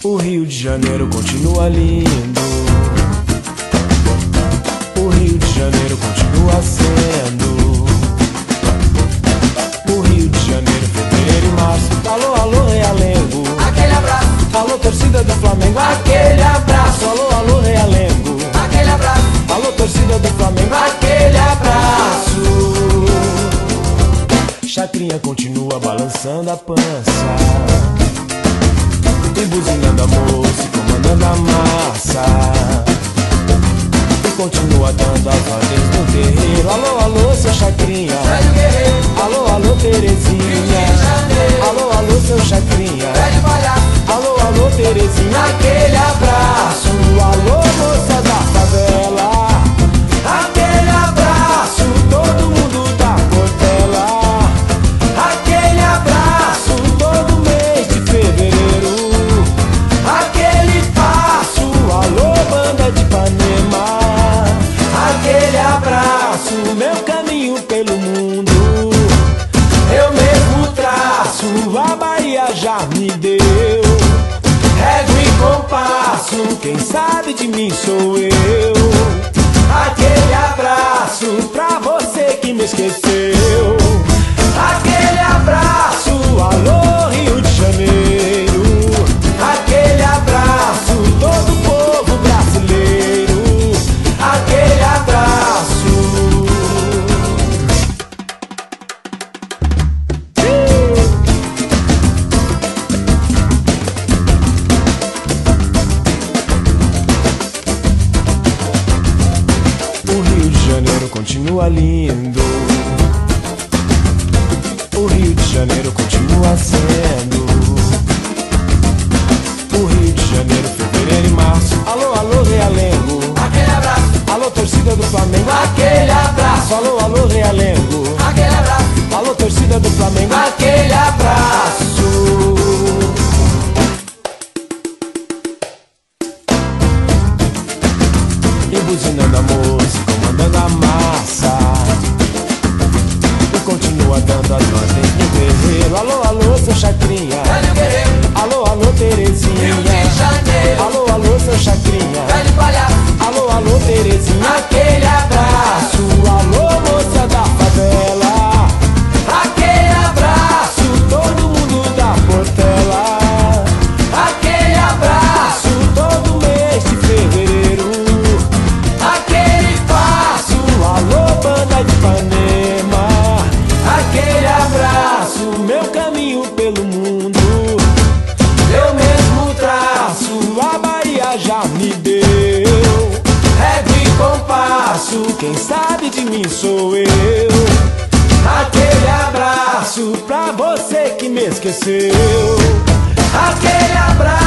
O Rio de Janeiro continua lindo. O Rio de Janeiro continua sendo. O Rio de Janeiro, fevereiro e março. Alô, alô, Realengo, aquele abraço. Alô, torcida do Flamengo, aquele abraço. Alô, alô, Realengo, Aquele abraço. alô, torcida do Flamengo, aquele abraço. Chacrinha continua balançando a pança e buzinando a moça e comandando a massa. E continua dando as ordens no terreiro. Alô, alô, seu Chacrinha, Velho guerreiro. alô, alô, Terezinha. Rio de Janeiro. Alô, alô, seu Chacrinha, Velho palhaço. alô, alô, Terezinha, aquele abraço. Alô, moça da favela, aquele abraço. Todo mundo da Portela, aquele abraço. Todo mês de fevereiro, aquele passo. Alô, banda de Ipanema, aquele abraço. Meu caminho pelo mundo eu mesmo traço. A Bahia já me deu régua e compasso. Quem sabe de mim sou eu. Aquele abraço pra você que me esqueceu. Aquele abraço, alô, Rio de Janeiro. Aquele abraço, todo o povo brasileiro. Aquele abraço. O Rio de Janeiro continua lindo. O Rio de Janeiro continua sendo. O Rio de Janeiro, fevereiro e março. Alô, alô, Realengo, Aquele abraço. alô, torcida do Flamengo, aquele abraço. Alô, alô, Realengo, Aquele abraço. alô, torcida do Flamengo, aquele abraço. E buzinando a moça, comandando a massa. E continua dando as ordens no terreiro. Alô, alô, seu Chacrinha, Velho guerreiro. alô, alô, Terezinha. Rio de Janeiro. Alô, alô, seu Chacrinha, Velho palhaço. alô, alô, Terezinha, aquele abraço. Alô, moça da favela, aquele abraço. Todo mundo da Portela, aquele abraço. Todo mês de fevereiro, aquele passo. Alô, banda de Ipanema, aquele abraço. Meu caminho pelo mundo eu mesmo traço. A Bahia já me deu régua e compasso. Quem sabe de mim sou eu. Aquele abraço pra você que me esqueceu. Aquele abraço.